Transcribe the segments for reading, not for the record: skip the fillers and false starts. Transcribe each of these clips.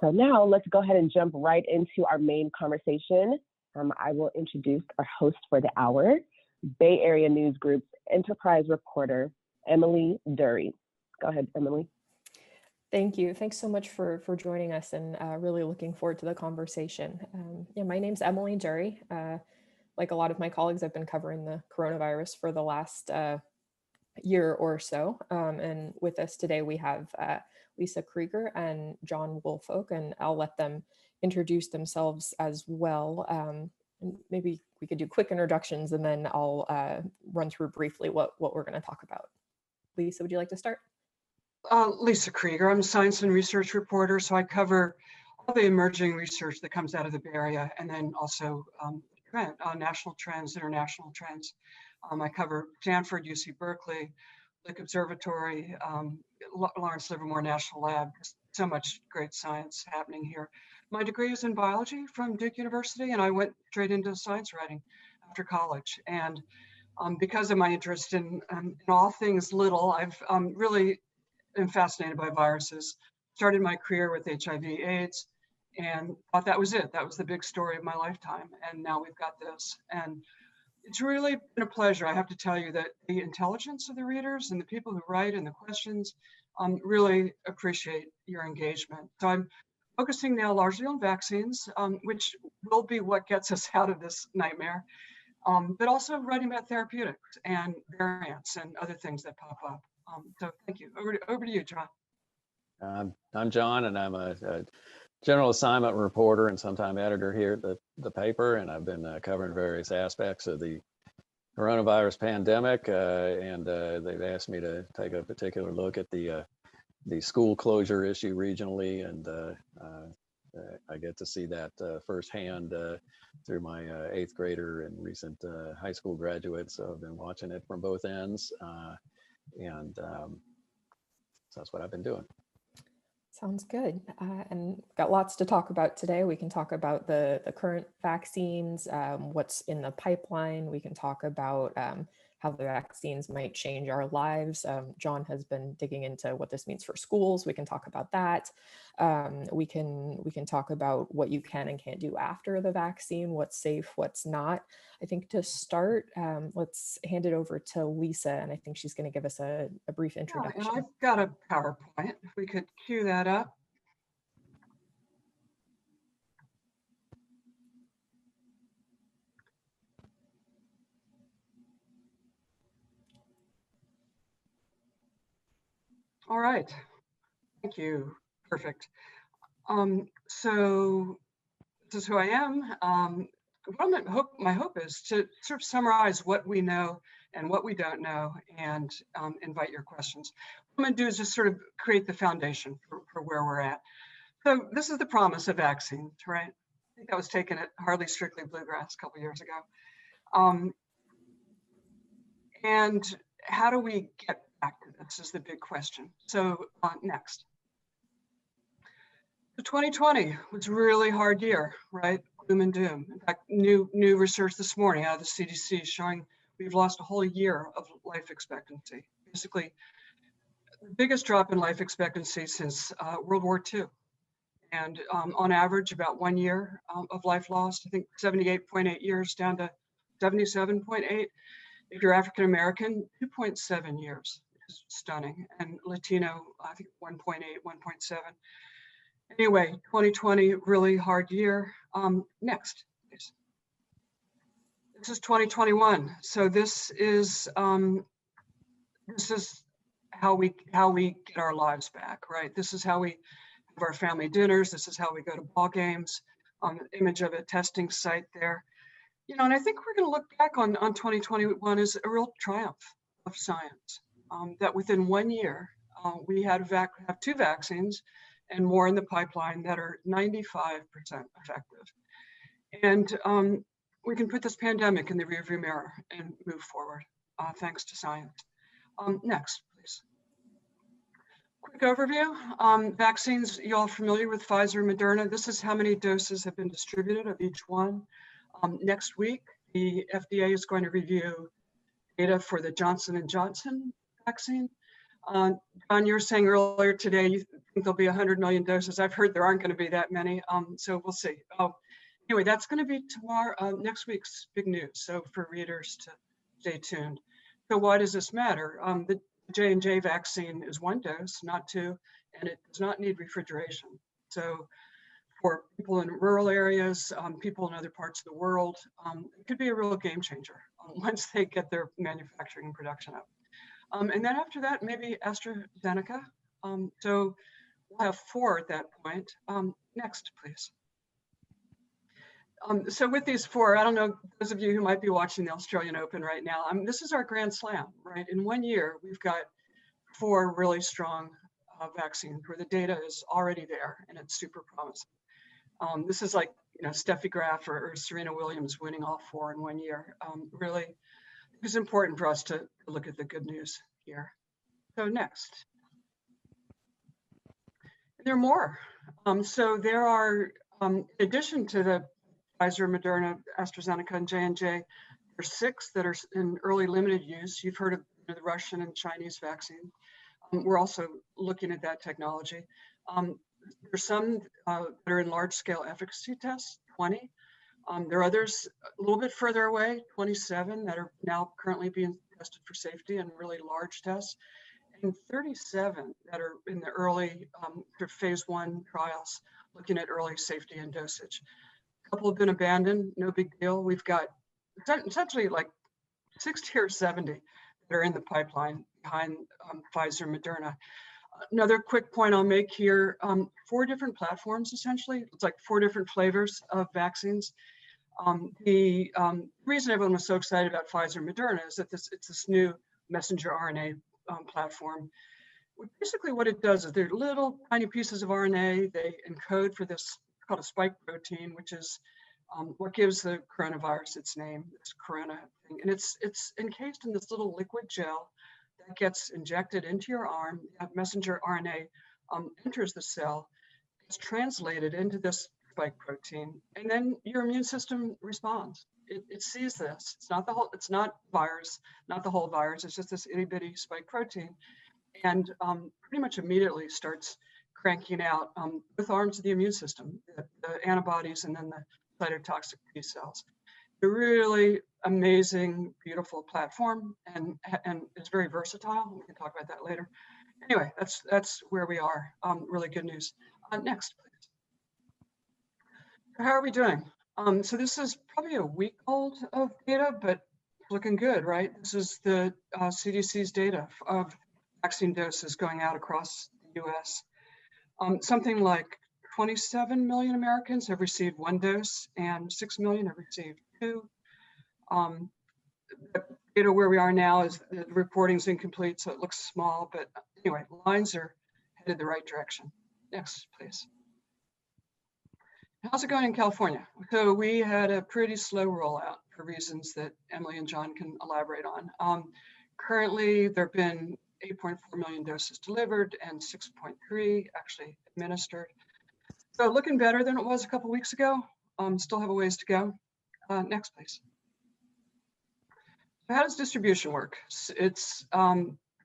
So now let's go ahead and jump right into our main conversation. I will introduce our host for the hour, Bay Area News Group's enterprise reporter, Emily Dury. Go ahead, Emily. Thank you. Thanks so much for joining us, and really looking forward to the conversation. My name's Emily Dury. Like a lot of my colleagues, I've been covering the coronavirus for the last year or so. And with us today, we have Lisa Krieger and John Woolfolk, and I'll let them introduce themselves as well. And maybe we could do quick introductions, and then I'll run through briefly what we're going to talk about. Lisa, would you like to start? Lisa Krieger. I'm a science and research reporter, so I cover all the emerging research that comes out of the Bay Area, and then also national trends, international trends. I cover Stanford, UC Berkeley, Lick Observatory, Lawrence Livermore National Lab. So much great science happening here. My degree is in biology from Duke University, and I went straight into science writing after college. And because of my interest in all things little, I've really am fascinated by viruses. Started my career with HIV/AIDS, and thought that was it. That was the big story of my lifetime. And now we've got this. And it's really been a pleasure. I have to tell you that the intelligence of the readers and the people who write and the questions really appreciate your engagement. So I'm focusing now largely on vaccines, which will be what gets us out of this nightmare, but also writing about therapeutics and variants and other things that pop up. So thank you. Over to you, John. I'm John, and I'm a general assignment reporter and sometime editor here at the paper, and I've been covering various aspects of the coronavirus pandemic, and they've asked me to take a particular look at the school closure issue regionally, and I get to see that firsthand through my 8th grader and recent high school graduates. So I've been watching it from both ends, and so that's what I've been doing. Sounds good. And got lots to talk about today. We can talk about the current vaccines, what's in the pipeline. We can talk about how the vaccines might change our lives. John has been digging into what this means for schools. We can talk about that. We can talk about what you can and can't do after the vaccine, what's safe, what's not. I think to start, let's hand it over to Lisa, and I think she's going to give us a brief introduction. Yeah, and I've got a PowerPoint. If we could cue that up. All right, thank you, perfect. So this is who I am. My hope is to sort of summarize what we know and what we don't know, and invite your questions. What I'm gonna do is just sort of create the foundation for where we're at. So this is the promise of vaccines, right? I think that was taken at Hardly Strictly Bluegrass a couple years ago. And how do we get back to this is the big question. So next. So 2020 was a really hard year, right? Gloom and doom. In fact, new research this morning out of the CDC showing we've lost a whole year of life expectancy. Basically, the biggest drop in life expectancy since World War II. And on average, about 1 year of life lost. I think 78.8 years down to 77.8. If you're African American, 2.7 years, which is stunning. And Latino, I think 1.8, 1.7. Anyway, 2020, really hard year. Next, please. This is 2021. So this is how we get our lives back, right? This is how we have our family dinners. This is how we go to ball games. Image of a testing site there. You know, and I think we're going to look back on 2021 as a real triumph of science. That within 1 year, we have 2 vaccines and more in the pipeline that are 95% effective. And we can put this pandemic in the rearview mirror and move forward, thanks to science. Next, please. Quick overview. Vaccines, you all familiar with Pfizer and Moderna? This is how many doses have been distributed of each one. Next week, the FDA is going to review data for the Johnson & Johnson vaccine. John, you were saying earlier today, think there'll be 100 million doses. I've heard there aren't going to be that many, so we'll see. Oh, anyway, that's going to be tomorrow, next week's big news. So for readers to stay tuned. So why does this matter? The J&J vaccine is 1 dose, not 2, and it does not need refrigeration. So for people in rural areas, people in other parts of the world, it could be a real game changer once they get their manufacturing and production up. And then after that, maybe AstraZeneca. So we'll have 4 at that point. Next, please. So with these 4, I don't know, those of you who might be watching the Australian Open right now, this is our grand slam, right? In 1 year, we've got 4 really strong vaccines where the data is already there and it's super promising. This is like, Steffi Graf or Serena Williams winning all 4 in 1 year. Really, it's important for us to look at the good news here. So next. There are more. So there are, in addition to the Pfizer, Moderna, AstraZeneca, and J&J, there are 6 that are in early limited use. You've heard of the Russian and Chinese vaccine. We're also looking at that technology. There's some that are in large-scale efficacy tests, 20. There are others a little bit further away, 27, that are now currently being tested for safety and really large tests, and 37 that are in the early phase 1 trials, looking at early safety and dosage. A couple have been abandoned, no big deal. We've got essentially like 60 or 70 that are in the pipeline behind Pfizer, Moderna. Another quick point I'll make here, 4 different platforms, essentially. It's like 4 different flavors of vaccines. The reason everyone was so excited about Pfizer and Moderna is that it's this new messenger RNA platform. Basically what it does is they're little tiny pieces of RNA. They encode for this called a spike protein, which is what gives the coronavirus its name, this corona thing. And it's encased in this little liquid gel that gets injected into your arm. That messenger RNA enters the cell, it's translated into this spike protein, and then your immune system responds. It sees this. It's not virus, not the whole virus. It's just this itty bitty spike protein, and pretty much immediately starts cranking out both arms of the immune system, the antibodies and then the cytotoxic T cells. A really amazing, beautiful platform, and it's very versatile. We can talk about that later. Anyway, that's where we are. Really good news. Next, please. How are we doing? So this is probably a week old of data, but looking good, right? This is the CDC's data of vaccine doses going out across the US. Something like 27 million Americans have received 1 dose and 6 million have received 2. The data where we are now is the reporting is incomplete, so it looks small, but anyway, lines are headed the right direction. Next, please. How's it going in California? So we had a pretty slow rollout for reasons that Emily and John can elaborate on. Currently, there have been 8.4 million doses delivered and 6.3 actually administered. So looking better than it was a couple weeks ago. Still have a ways to go. Next, please. So how does distribution work? It's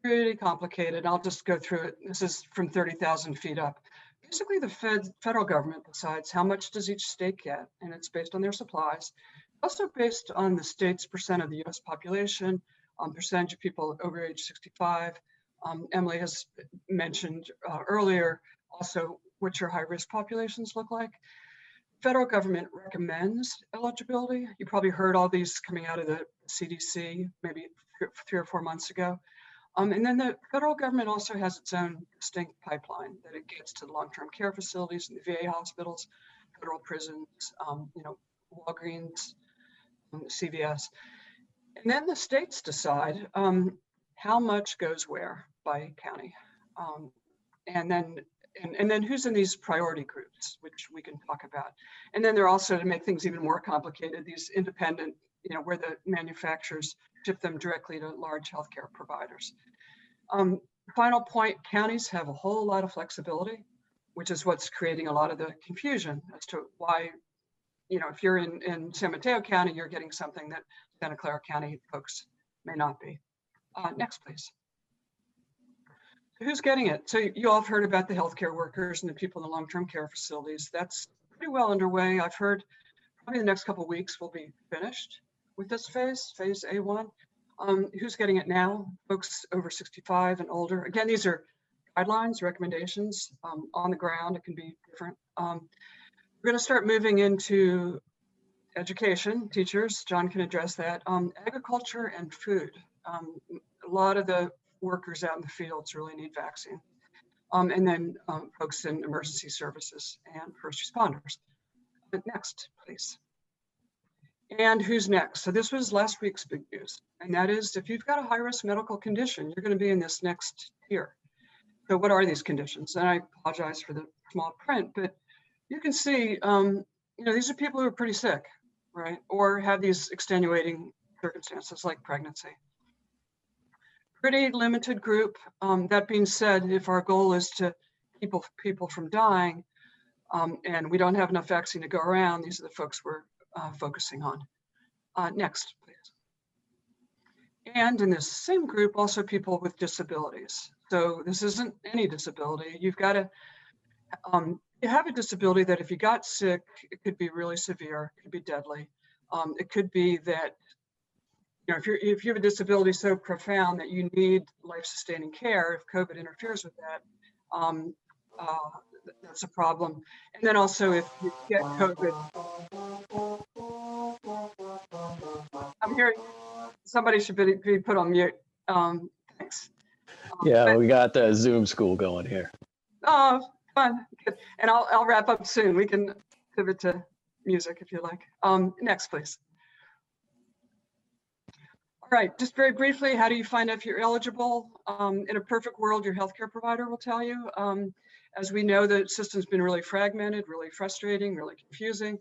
pretty complicated. I'll just go through it. This is from 30,000 feet up. Basically, the federal government decides how much does each state get, and it's based on their supplies. Also based on the state's percent of the US population, percentage of people over age 65. Emily has mentioned earlier also what your high-risk populations look like. Federal government recommends eligibility. You probably heard all these coming out of the CDC maybe 3 or 4 months ago. And then the federal government also has its own distinct pipeline that it gets to the long-term care facilities and the VA hospitals, federal prisons, Walgreens, CVS. And then the states decide how much goes where by county. And then who's in these priority groups, which we can talk about. And then there are also, to make things even more complicated, these independent, where the manufacturers ship them directly to large healthcare providers. Final point, counties have a whole lot of flexibility, which is what's creating a lot of the confusion as to why, if you're in San Mateo County, you're getting something that Santa Clara County folks may not be. Next, please. Who's getting it? So you all have heard about the healthcare workers and the people in the long-term care facilities. That's pretty well underway. I've heard probably the next couple of weeks we'll be finished with this phase A1. Who's getting it now? Folks over 65 and older. Again, these are guidelines, recommendations. On the ground, it can be different. We're going to start moving into education, teachers. John can address that. Agriculture and food. A lot of the workers out in the fields really need vaccine. And then folks in emergency services and first responders. Next, please. And who's next? So this was last week's big news. And that is, if you've got a high-risk medical condition, you're going to be in this next tier. So what are these conditions? And I apologize for the small print, but you can see, these are people who are pretty sick, right? Or have these extenuating circumstances like pregnancy. Pretty limited group. That being said, if our goal is to keep people from dying, and we don't have enough vaccine to go around, these are the folks we're focusing on. Next, please. And in this same group, also people with disabilities. So this isn't any disability. You've got to, you have a disability that if you got sick, it could be really severe, it could be deadly. It could be that, if you have a disability so profound that you need life-sustaining care, if COVID interferes with that, that's a problem. And then also if you get COVID, I'm hearing somebody should be put on mute. Thanks. Yeah, we got the Zoom school going here. Oh, fun. Good. And I'll wrap up soon. We can pivot to music if you like. Next, please. All right, just very briefly, how do you find out if you're eligible? In a perfect world, your healthcare provider will tell you. As we know, the system's been really fragmented, really frustrating, really confusing.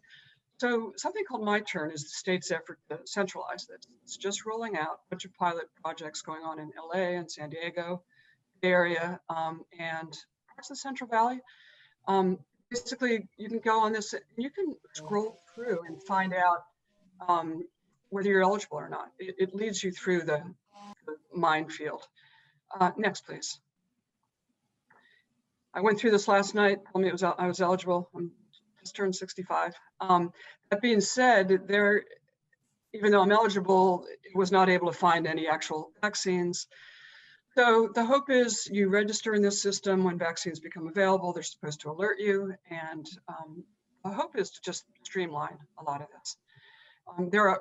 So something called My Turn is the state's effort to centralize this. It's just rolling out a bunch of pilot projects going on in LA and San Diego, Bay Area, and parts of the Central Valley. Basically, you can go on this, and you can scroll through and find out whether you're eligible or not. It leads you through the minefield. Next, please. I went through this last night, told me I was eligible. I'm just turned 65. That being said, even though I'm eligible, it was not able to find any actual vaccines. So the hope is you register in this system. When vaccines become available, they're supposed to alert you. And the hope is to just streamline a lot of this.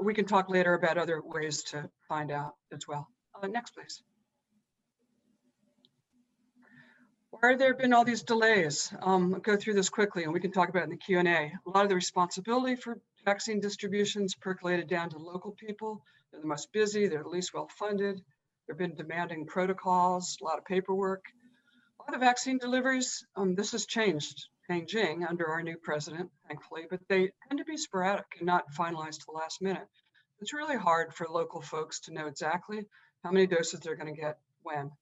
We can talk later about other ways to find out as well. Next, please. Why have there been all these delays? I'll go through this quickly and we can talk about it in the Q&A. A lot of the responsibility for vaccine distributions percolated down to local people. They're the most busy, they're the least well-funded. They've been demanding protocols, a lot of paperwork. A lot of vaccine deliveries, this has changing under our new president, thankfully, but they tend to be sporadic and not finalized to the last minute. It's really hard for local folks to know exactly how many doses they're going to get when.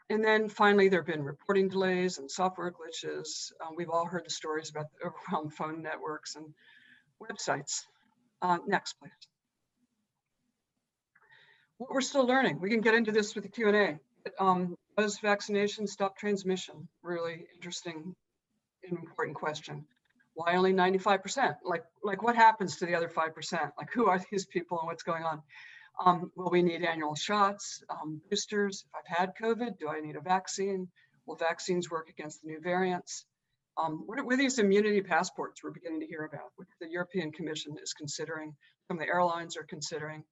And then finally, there have been reporting delays and software glitches. We've all heard the stories about the overwhelmed phone networks and websites. Next, please. What we're still learning, we can get into this with the Q&A. Does vaccination stop transmission? Really interesting and important question. Why only 95%? Like what happens to the other 5%? Like who are these people and what's going on? Will we need annual shots, boosters? If I've had COVID, do I need a vaccine? Will vaccines work against the new variants? What are these immunity passports we're beginning to hear about, which the European Commission is considering, some of the airlines are considering?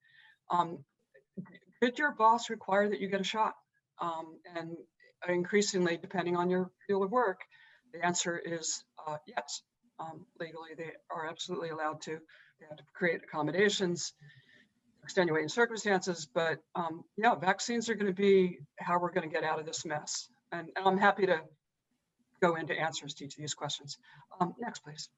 Could your boss require that you get a shot? And increasingly, depending on your field of work, the answer is yes. Legally, they are absolutely allowed to. They have to create accommodations, extenuating circumstances, but yeah, vaccines are going to be how we're going to get out of this mess. And I'm happy to go into answers to each of these questions. Next, please.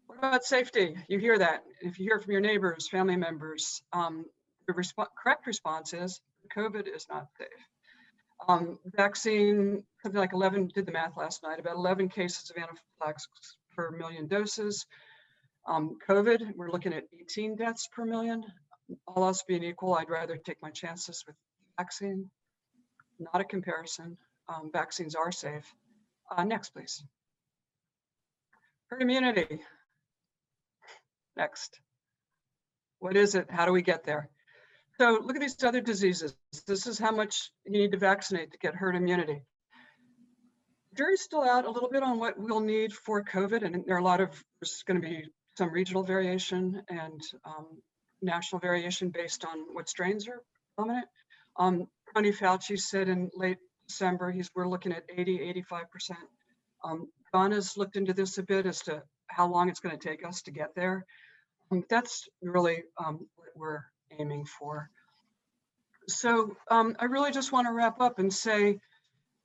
What about safety? You hear that. If you hear from your neighbors, family members, the correct response is COVID is not safe. Vaccine, something like 11, did the math last night, about 11 cases of anaphylaxis per million doses. COVID, we're looking at 18 deaths per million. All else being equal, I'd rather take my chances with vaccine. not a comparison. Vaccines are safe. Next, please. Herd immunity. Next. What is it? How do we get there? So look at these other diseases. This is how much you need to vaccinate to get herd immunity. Jury's still out a little bit on what we'll need for COVID, and there are a lot of, there's going to be some regional variation and national variation based on what strains are dominant. Tony Fauci said in late December, we're looking at 80, 85%. Donna's looked into this a bit as to how long it's going to take us to get there. That's really what we're aiming for. So I really just want to wrap up and say,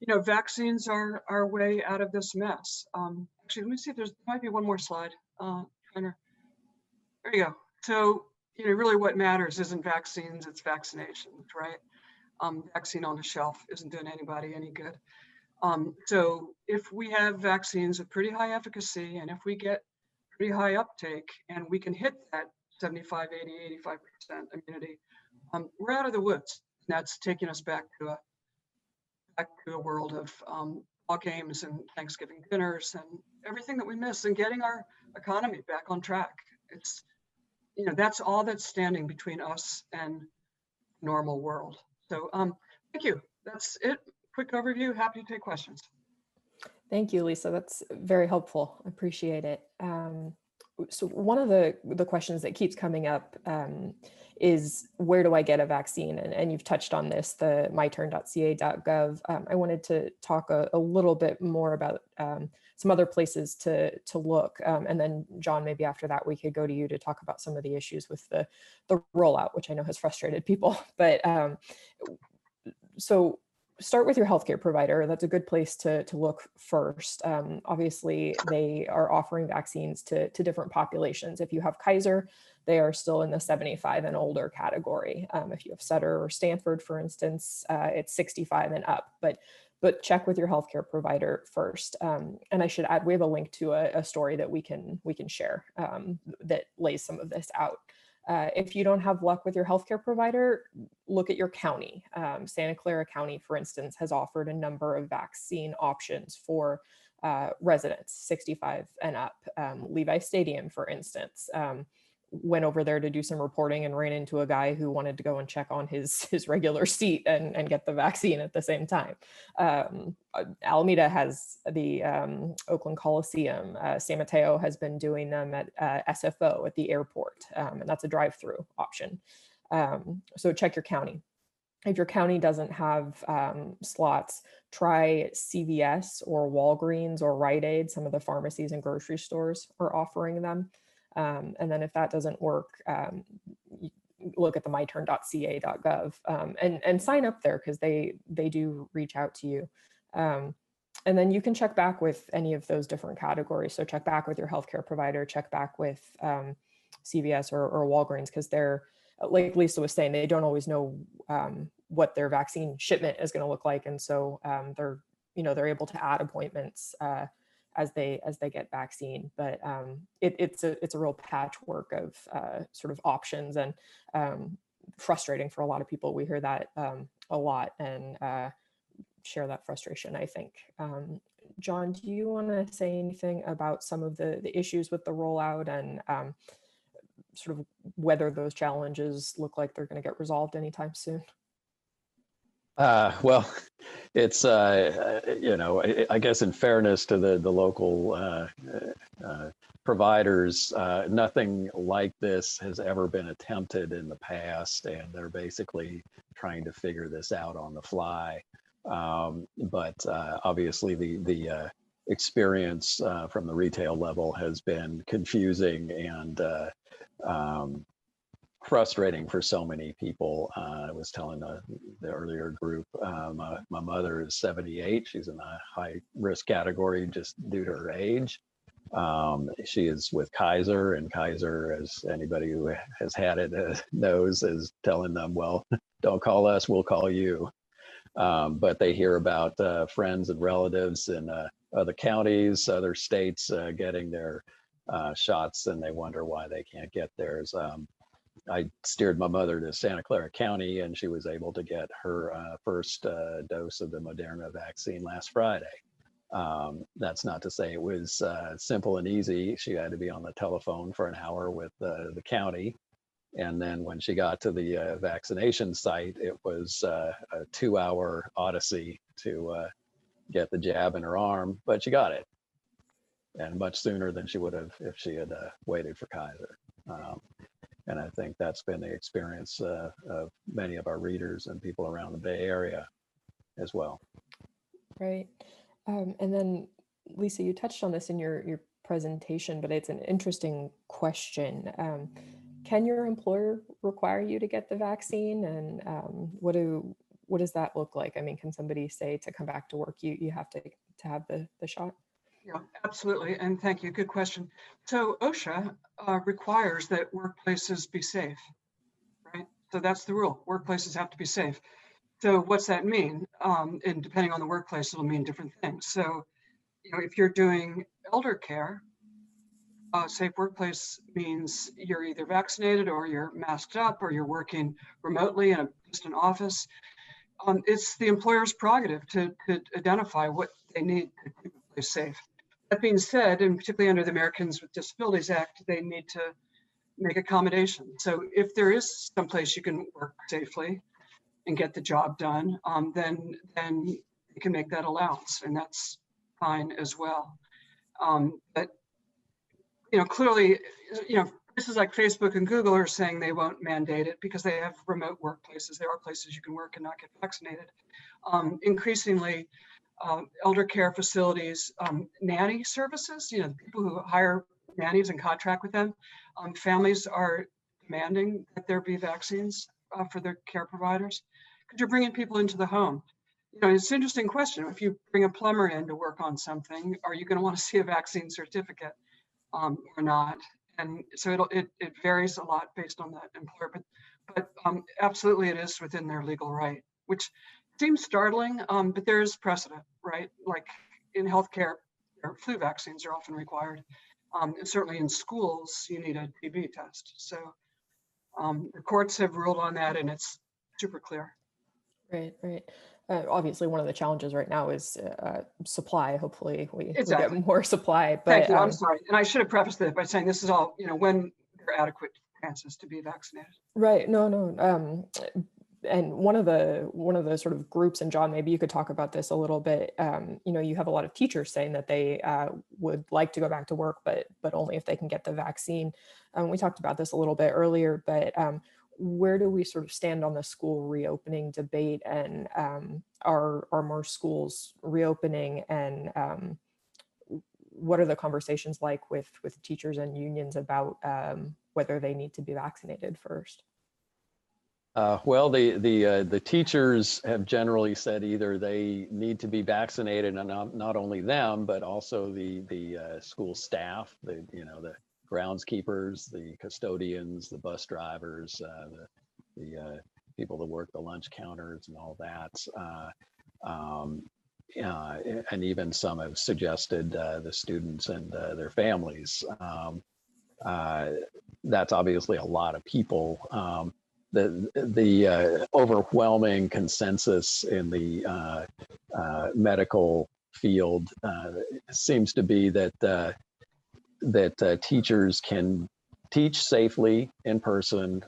you know, vaccines are our way out of this mess. Actually, let me see if there might be one more slide. There you go. So, you know, really what matters isn't vaccines, it's vaccinations, right? Vaccine on the shelf isn't doing anybody any good. So if we have vaccines with pretty high efficacy, and if we get pretty high uptake, and we can hit that 75, 80, 85% immunity, we're out of the woods. And that's taking us back to a world of ball games and Thanksgiving dinners and everything that we miss, and getting our economy back on track. It's, you know, that's all that's standing between us and normal world. So thank you. That's it. Quick overview. Happy to take questions. Thank you, Lisa. That's very helpful. I appreciate it. So one of the questions that keeps coming up is, where do I get a vaccine? And you've touched on this, the myturn.ca.gov. I wanted to talk a little bit more about some other places to look. And then John, maybe after that, we could go to you to talk about some of the issues with the rollout, which I know has frustrated people. But so start with your healthcare provider. That's a good place to look first. Obviously, they are offering vaccines to different populations. If you have Kaiser, they are still in the 75 and older category. If you have Sutter or Stanford, for instance, it's 65 and up. But check with your healthcare provider first. And I should add, we have a link to a story that we can share that lays some of this out. If you don't have luck with your healthcare provider, look at your county. Santa Clara County, for instance, has offered a number of vaccine options for residents 65 and up. Levi Stadium, for instance, went over there to do some reporting and ran into a guy who wanted to go and check on his regular seat and get the vaccine at the same time. Alameda has the Oakland Coliseum. San Mateo has been doing them at SFO at the airport, and that's a drive-through option. So check your county. If your county doesn't have slots, try CVS or Walgreens or Rite Aid. Some of the pharmacies and grocery stores are offering them. And then if that doesn't work, look at the myturn.ca.gov and sign up there, because they do reach out to you. And then you can check back with any of those different categories. So check back with your healthcare provider, check back with CVS or Walgreens, because they're, like Lisa was saying, they don't always know what their vaccine shipment is going to look like. And so they're able to add appointments as they get vaccine, but it's a real patchwork of sort of options, and frustrating for a lot of people. We hear that a lot, and share that frustration, I think. John, do you want to say anything about some of the issues with the rollout and sort of whether those challenges look like they're going to get resolved anytime soon? Well, it's, I guess in fairness to the local providers, nothing like this has ever been attempted in the past, and they're basically trying to figure this out on the fly. But obviously the experience from the retail level has been confusing and frustrating for so many people. I was telling the earlier group, my mother is 78. She's in a high risk category just due to her age. She is with Kaiser, and Kaiser, as anybody who has had it knows, is telling them, well, don't call us, we'll call you. But they hear about friends and relatives in other counties, other states getting their shots, and they wonder why they can't get theirs. I steered my mother to Santa Clara County, and she was able to get her first dose of the Moderna vaccine last Friday. That's not to say it was simple and easy. She had to be on the telephone for an hour with the county. And then when she got to the vaccination site, it was a 2-hour odyssey to get the jab in her arm, but she got it. And much sooner than she would have if she had waited for Kaiser. And I think that's been the experience of many of our readers and people around the Bay Area as well. Right. And then, Lisa, you touched on this in your presentation, but it's an interesting question. Can your employer require you to get the vaccine? And what does that look like? I mean, can somebody say to come back to work, you have to have the shot? Yeah, absolutely. And thank you. Good question. So OSHA requires that workplaces be safe, right? So that's the rule. Workplaces have to be safe. So what's that mean? And depending on the workplace, it'll mean different things. So, if you're doing elder care, a safe workplace means you're either vaccinated or you're masked up or you're working remotely in a distant office. It's the employer's prerogative to identify what they need to keep the place safe. That being said, and particularly under the Americans with Disabilities Act, they need to make accommodations. So if there is someplace you can work safely and get the job done, then you can make that allowance, and that's fine as well. But clearly, places like Facebook and Google are saying they won't mandate it because they have remote workplaces. There are places you can work and not get vaccinated. Increasingly, elder care facilities, nanny services, the people who hire nannies and contract with them, families are demanding that there be vaccines for their care providers because you're bringing people into the home. It's an interesting question. If you bring a plumber in to work on something, are you going to want to see a vaccine certificate or not? And so it varies a lot based on that employer, but absolutely it is within their legal right, which seems startling, but there is precedent, right? Like in healthcare, flu vaccines are often required. And certainly in schools, you need a TB test. So the courts have ruled on that, and it's super clear. Right. Obviously, one of the challenges right now is supply. Hopefully, we get more supply. But thank you. I'm sorry, and I should have prefaced that by saying this is all when there are adequate chances to be vaccinated. Right. No. And one of the sort of groups, and John, maybe you could talk about this a little bit. You have a lot of teachers saying that they would like to go back to work, but only if they can get the vaccine. We talked about this a little bit earlier, but where do we sort of stand on the school reopening debate, and are more schools reopening, and what are the conversations like with teachers and unions about whether they need to be vaccinated first? Well, the teachers have generally said either they need to be vaccinated, and not only them, but also the school staff, the groundskeepers, the custodians, the bus drivers, the people that work the lunch counters and all that. And even some have suggested the students and their families. That's obviously a lot of people. The overwhelming consensus in the medical field seems to be that teachers can teach safely in person,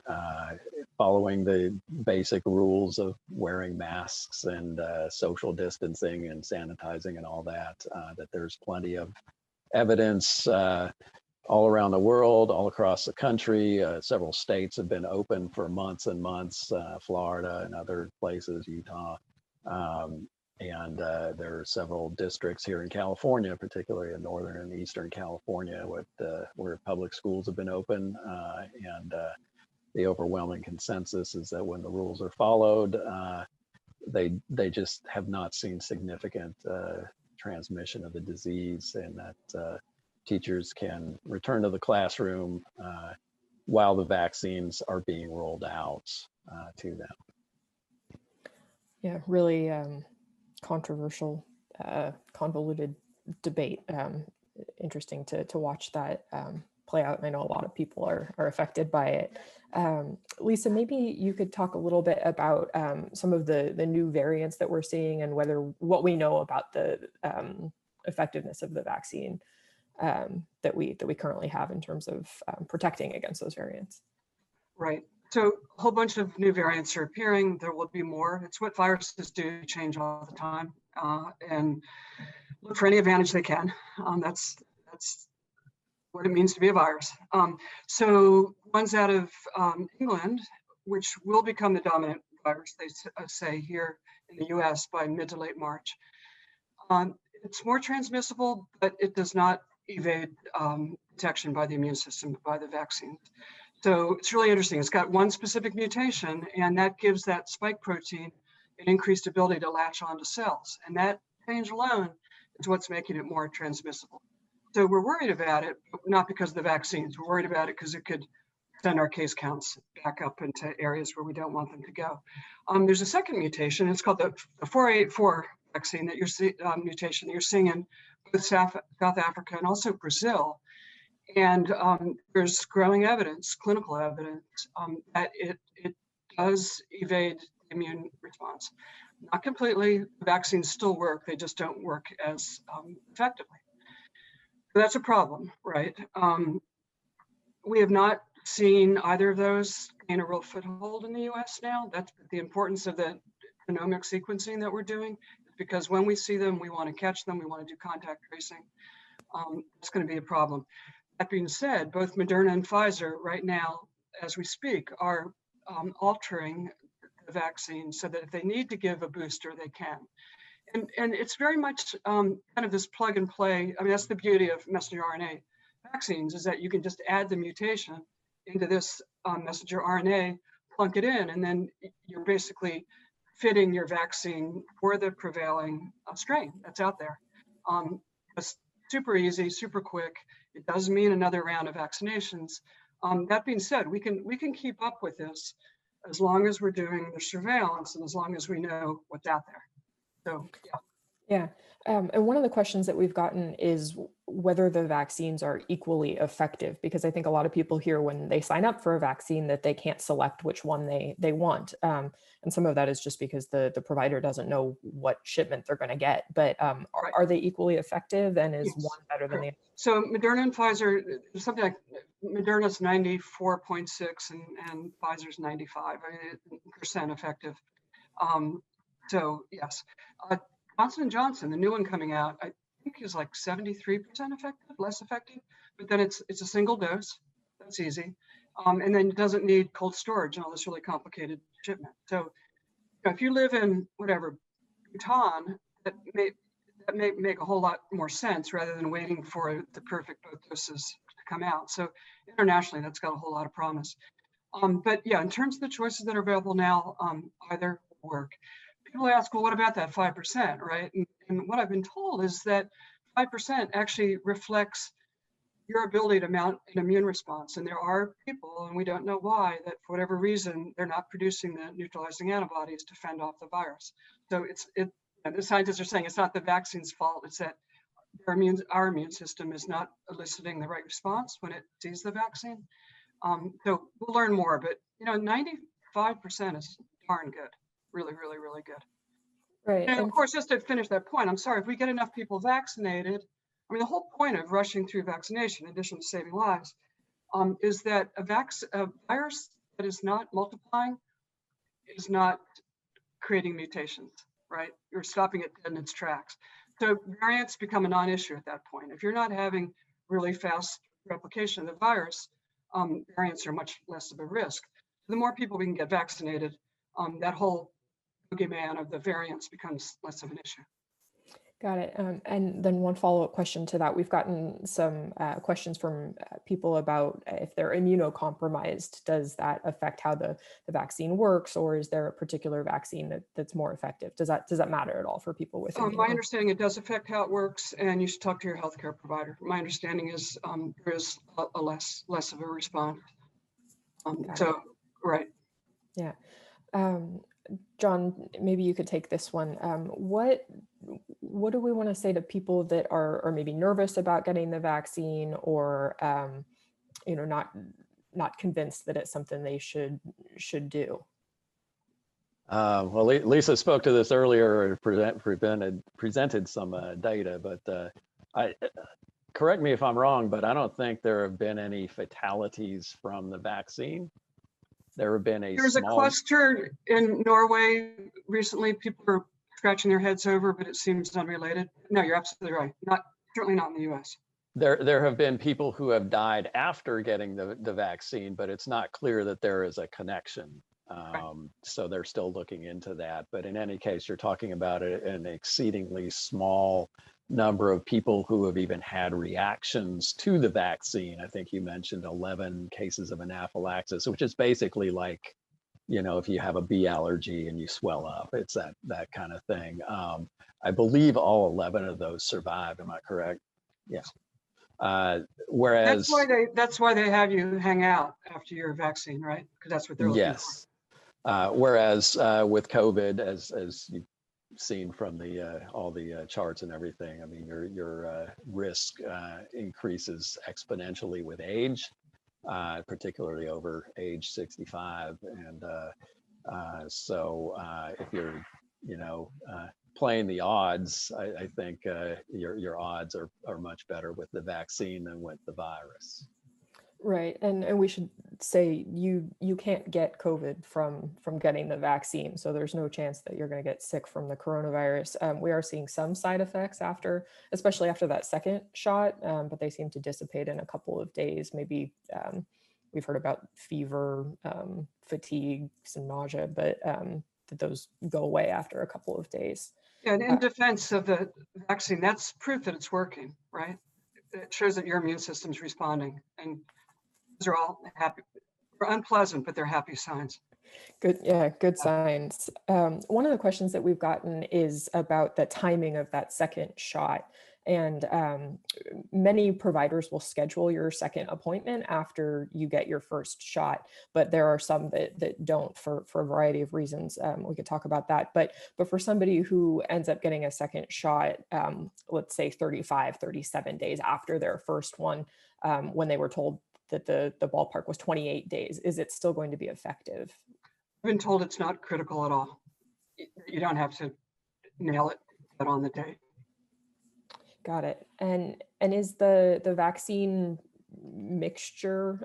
following the basic rules of wearing masks and social distancing and sanitizing and all that. That there's plenty of evidence all around the world, all across the country. Several states have been open for months and months, Florida and other places, Utah. And there are several districts here in California, particularly in Northern and Eastern California, where public schools have been open. And the overwhelming consensus is that when the rules are followed, they just have not seen significant transmission of the disease, and that teachers can return to the classroom while the vaccines are being rolled out to them. Yeah, really controversial, convoluted debate. Interesting to watch that play out, and I know a lot of people are affected by it. Lisa, maybe you could talk a little bit about some of the new variants that we're seeing and what we know about the effectiveness of the vaccine that we currently have in terms of protecting against those variants. Right. So a whole bunch of new variants are appearing. There will be more. It's what viruses do, change all the time, and look for any advantage they can. That's what it means to be a virus. So ones out of England, which will become the dominant virus, they say here in the US by mid to late March. It's more transmissible, but it does not evade detection by the immune system, by the vaccine. So it's really interesting. It's got one specific mutation, and that gives that spike protein an increased ability to latch onto cells. And that change alone is what's making it more transmissible. So we're worried about it, but not because of the vaccines. We're worried about it because it could send our case counts back up into areas where we don't want them to go. There's a second mutation. It's called the 484 vaccine that mutation that you're seeing in both South Africa and also Brazil. And there's growing evidence, clinical evidence, that it does evade the immune response. Not completely. The vaccines still work. They just don't work as effectively. So that's a problem, right? We have not seen either of those gain a real foothold in the US now. That's the importance of the genomic sequencing that we're doing, because when we see them, we want to catch them. We want to do contact tracing. It's going to be a problem. That being said, both Moderna and Pfizer right now, as we speak, are altering the vaccine so that if they need to give a booster, they can. And it's very much kind of this plug and play. I mean, that's the beauty of messenger RNA vaccines, is that you can just add the mutation into this messenger RNA, plunk it in, and then you're basically fitting your vaccine for the prevailing strain that's out there. It's super easy, super quick. It does mean another round of vaccinations. That being said, we can keep up with this as long as we're doing the surveillance and as long as we know what's out there. So, yeah. Yeah. And one of the questions that we've gotten is whether the vaccines are equally effective, because I think a lot of people hear when they sign up for a vaccine that they can't select which one they want. And some of that is just because the provider doesn't know what shipment they're going to get. But Right. are they equally effective, and is Yes. one better than the other? So Moderna and Pfizer, something like Moderna's 94.6 and Pfizer's 95% effective. So yes, Johnson & Johnson, the new one coming out, I think is like 73% effective, less effective, but then it's a single dose. That's easy. And then it doesn't need cold storage and all this really complicated shipment. So if you live in whatever, Bhutan, that may make a whole lot more sense rather than waiting for the perfect both doses to come out. So internationally, that's got a whole lot of promise. But yeah, in terms of the choices that are available now, either work. People ask, well, what about that 5%, right? And what I've been told is that 5% actually reflects your ability to mount an immune response. And there are people, and we don't know why, that for whatever reason, they're not producing the neutralizing antibodies to fend off the virus. So the scientists are saying it's not the vaccine's fault, it's that our immune system is not eliciting the right response when it sees the vaccine. So we'll learn more, but 95% is darn good. Really, really, really good. Right. And of course, just to finish that point, I'm sorry, if we get enough people vaccinated, I mean, the whole point of rushing through vaccination, in addition to saving lives, is that a virus that is not multiplying is not creating mutations, right? You're stopping it in its tracks. So variants become a non-issue at that point. If you're not having really fast replication of the virus, variants are much less of a risk. The more people we can get vaccinated, that whole boogeyman of the variants becomes less of an issue. Got it. And then one follow-up question to that. We've gotten some questions from people about if they're immunocompromised, does that affect how the vaccine works, or is there a particular vaccine that's more effective? Does that matter at all for people with My understanding, it does affect how it works, and you should talk to your healthcare provider. My understanding is there is a less of a response. Right. Yeah. John, maybe you could take this one. What do we want to say to people that are maybe nervous about getting the vaccine, or not convinced that it's something they should do. Well, Lisa spoke to this earlier, presented some data, but correct me if I'm wrong, but I don't think there have been any fatalities from the vaccine. There have been There was a cluster in Norway recently. People are scratching their heads over, but it seems unrelated. No, you're absolutely right. Certainly not in the U.S. There have been people who have died after getting the vaccine, but it's not clear that there is a connection. So they're still looking into that. But in any case, you're talking about an exceedingly small number of people who have even had reactions to the vaccine. I think you mentioned 11 cases of anaphylaxis, which is basically like, if you have a bee allergy and you swell up, it's that kind of thing. I believe all 11 of those survived. Am I correct? Yes. Whereas that's why they have you hang out after your vaccine, right? Because that's what they're looking for. Whereas with COVID, as you've seen from all the charts and everything, I mean, your risk increases exponentially with age, particularly over age 65. And so if you're, playing the odds, I think your odds are much better with the vaccine than with the virus. Right, and we should say you can't get COVID from getting the vaccine, so there's no chance that you're going to get sick from the coronavirus. We are seeing some side effects especially after that second shot, but they seem to dissipate in a couple of days. Maybe we've heard about fever, fatigue, some nausea, but that those go away after a couple of days. Yeah, and in defense of the vaccine, that's proof that it's working, right? It shows that your immune system's responding, and those are all happy. They're unpleasant, but they're happy signs. Good, yeah, good signs. One of the questions that we've gotten is about the timing of that second shot. And many providers will schedule your second appointment after you get your first shot, but there are some that don't for a variety of reasons. We could talk about that, but for somebody who ends up getting a second shot, let's say 35, 37 days after their first one, when they were told that the ballpark was 28 days, is it still going to be effective? I've been told it's not critical at all. You don't have to nail it on the date. Got it. And is the vaccine mixture,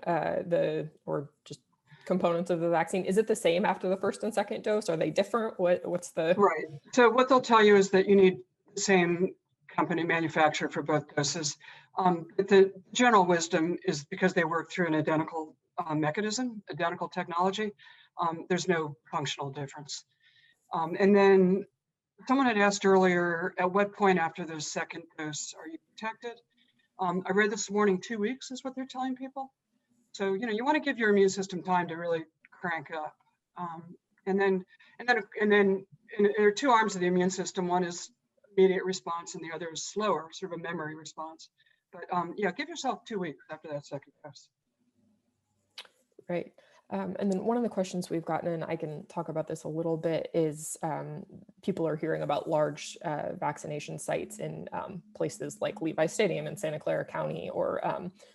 or just components of the vaccine, is it the same after the first and second dose? Are they different? What's the... Right. So what they'll tell you is that you need the same company manufacturer for both doses. But the general wisdom is because they work through an identical mechanism, identical technology, there's no functional difference. And then someone had asked earlier, at what point after the second dose are you protected? I read this morning, 2 weeks is what they're telling people. So, you want to give your immune system time to really crank up. And then there are two arms of the immune system. One is immediate response and the other is slower, sort of a memory response. But yeah, give yourself 2 weeks after that second dose. Right. And then one of the questions we've gotten, and I can talk about this a little bit, is people are hearing about large vaccination sites in places like Levi Stadium in Santa Clara County, or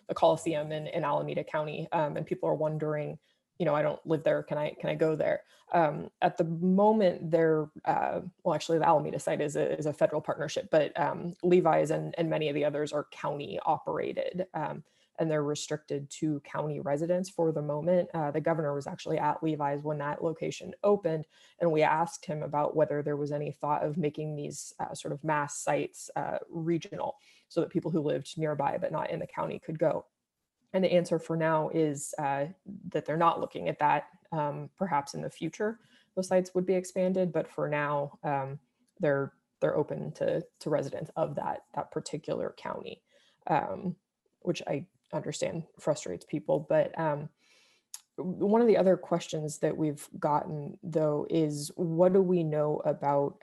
the Coliseum in Alameda County. And people are wondering, I don't live there, can I go there? At the moment, well, actually the Alameda site is a federal partnership, but Levi's and many of the others are county operated. And they're restricted to county residents for the moment. The governor was actually at Levi's when that location opened, and we asked him about whether there was any thought of making these sort of mass sites regional, so that people who lived nearby but not in the county could go. And the answer for now is that they're not looking at that. Perhaps in the future, those sites would be expanded, but for now, they're open to residents of that particular county, which I understand frustrates people. But one of the other questions that we've gotten, though, is what do we know about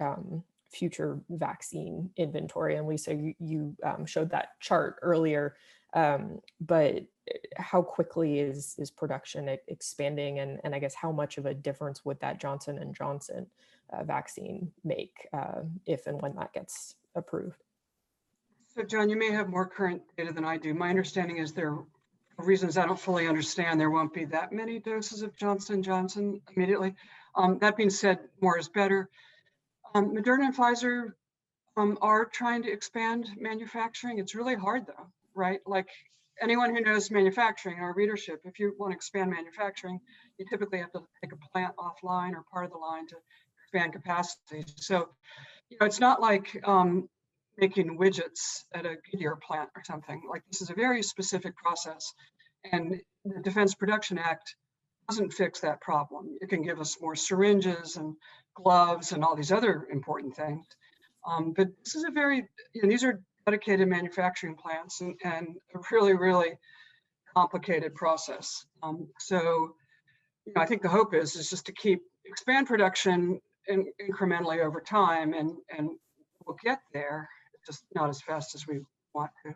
future vaccine inventory? And Lisa, you showed that chart earlier, but how quickly is production expanding, and I guess how much of a difference would that Johnson & Johnson vaccine make if and when that gets approved? So John, you may have more current data than I do. My understanding is they're for reasons I don't fully understand, there won't be that many doses of Johnson & Johnson immediately. That being said, more is better. Moderna and Pfizer are trying to expand manufacturing. It's really hard though, right? Like anyone who knows manufacturing, our readership, if you want to expand manufacturing, you typically have to take a plant offline or part of the line to expand capacity. So, it's not like making widgets at a Goodyear plant or something. Like this is a very specific process, and the Defense Production Act doesn't fix that problem. It can give us more syringes and gloves and all these other important things. But this is a very, these are dedicated manufacturing plants and a really, really complicated process. So, I think the hope is just to keep expand production incrementally over time, and we'll get there, just not as fast as we want to.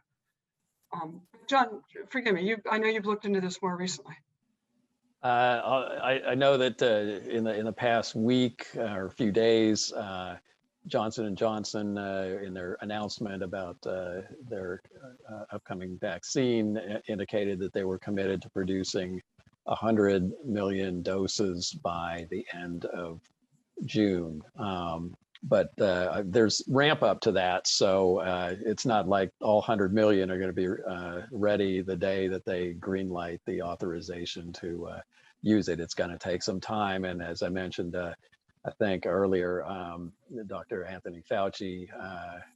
John, forgive me, I know you've looked into this more recently. I know that in the past week or a few days, Johnson & Johnson, in their announcement about their upcoming vaccine, indicated that they were committed to producing 100 million doses by the end of June. But there's ramp up to that, so it's not like all 100 million are going to be ready the day that they greenlight the authorization to use it. It's going to take some time, and as I mentioned, I think earlier, Dr. Anthony Fauci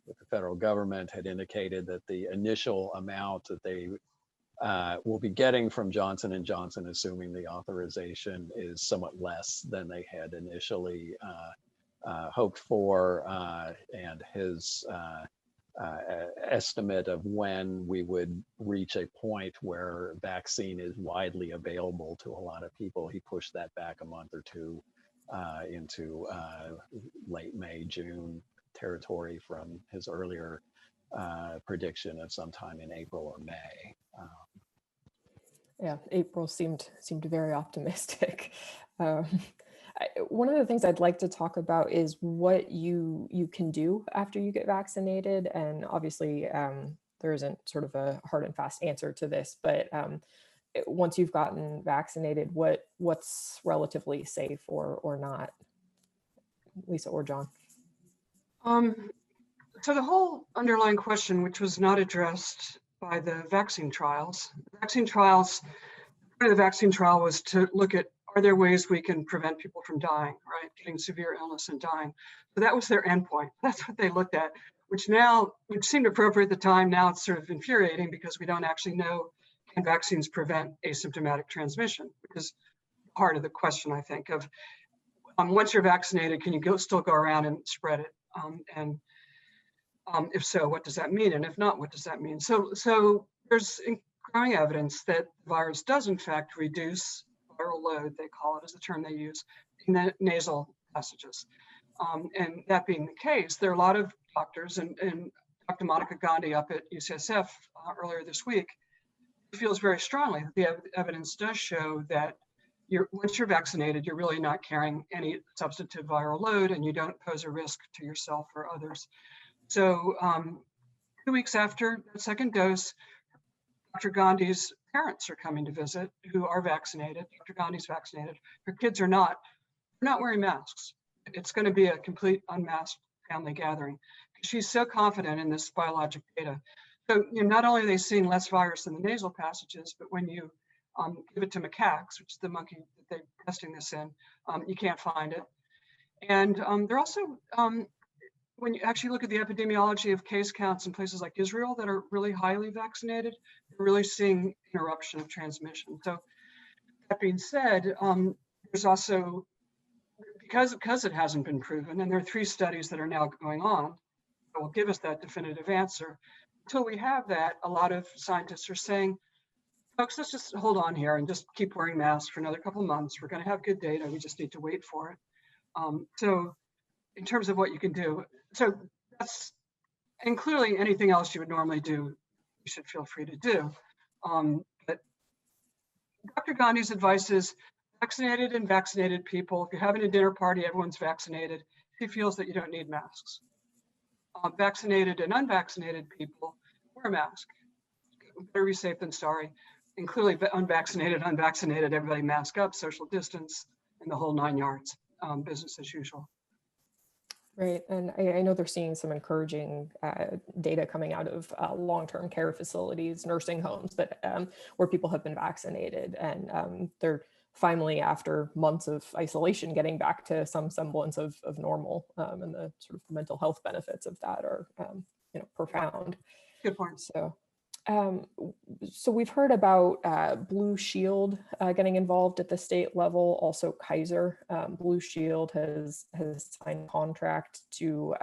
with the federal government had indicated that the initial amount that they will be getting from Johnson & Johnson, assuming the authorization, is somewhat less than they had initially hoped for, and his estimate of when we would reach a point where vaccine is widely available to a lot of people, he pushed that back a month or two into late May, June territory from his earlier prediction of sometime in April or May. Yeah, April seemed very optimistic. One of the things I'd like to talk about is what you can do after you get vaccinated, and obviously there isn't sort of a hard and fast answer to this, but once you've gotten vaccinated, what's relatively safe or not? Lisa or John? So the whole underlying question, which was not addressed by the vaccine trials, part of the vaccine trial was to look at, are there ways we can prevent people from dying, right? Getting severe illness and dying. So that was their endpoint. That's what they looked at, which seemed appropriate at the time. Now it's sort of infuriating because we don't actually know, can vaccines prevent asymptomatic transmission, which is part of the question, I think, of once you're vaccinated, can you still go around and spread it? And if so, what does that mean? And if not, what does that mean? So there's growing evidence that the virus does in fact reduce viral load, they call it, is the term they use, in the nasal passages. And that being the case, there are a lot of doctors, and Dr. Monica Gandhi up at UCSF earlier this week feels very strongly that the evidence does show that once you're vaccinated, you're really not carrying any substantive viral load, and you don't pose a risk to yourself or others. So 2 weeks after the second dose, Dr. Gandhi's parents are coming to visit who are vaccinated. Dr. Gandhi's vaccinated. Her kids are not. They're not wearing masks. It's going to be a complete unmasked family gathering. She's so confident in this biologic data. So not only are they seeing less virus in the nasal passages, but when you give it to macaques, which is the monkey that they're testing this in, you can't find it. And they're also, when you actually look at the epidemiology of case counts in places like Israel that are really highly vaccinated, you're really seeing interruption of transmission. So that being said, there's also, because it hasn't been proven, and there are 3 studies that are now going on that will give us that definitive answer. Until we have that, a lot of scientists are saying, folks, let's just hold on here and just keep wearing masks for another couple of months. We're going to have good data. We just need to wait for it. So in terms of what you can do, so that's, and clearly anything else you would normally do, you should feel free to do. But Dr. Gandhi's advice is vaccinated and vaccinated people. If you're having a dinner party, everyone's vaccinated. He feels that you don't need masks. Vaccinated and unvaccinated people, wear a mask. Better be safe than sorry. And clearly unvaccinated, everybody mask up, social distance, and the whole 9 yards, business as usual. Right, and I know they're seeing some encouraging data coming out of long-term care facilities, nursing homes, but where people have been vaccinated, and they're finally, after months of isolation, getting back to some semblance of normal, and the sort of mental health benefits of that are profound. Good point. So we've heard about Blue Shield getting involved at the state level, also Kaiser. Blue Shield has signed a contract to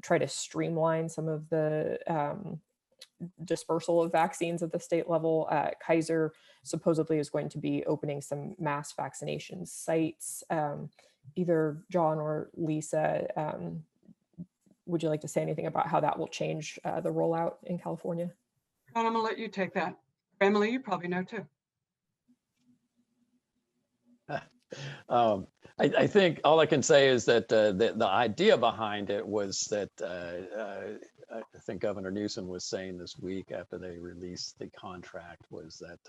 try to streamline some of the dispersal of vaccines at the state level. Kaiser supposedly is going to be opening some mass vaccination sites. Either John or Lisa, would you like to say anything about how that will change the rollout in California? John, I'm going to let you take that. Emily, you probably know too. I think all I can say is that the idea behind it was that I think Governor Newsom was saying this week after they released the contract was that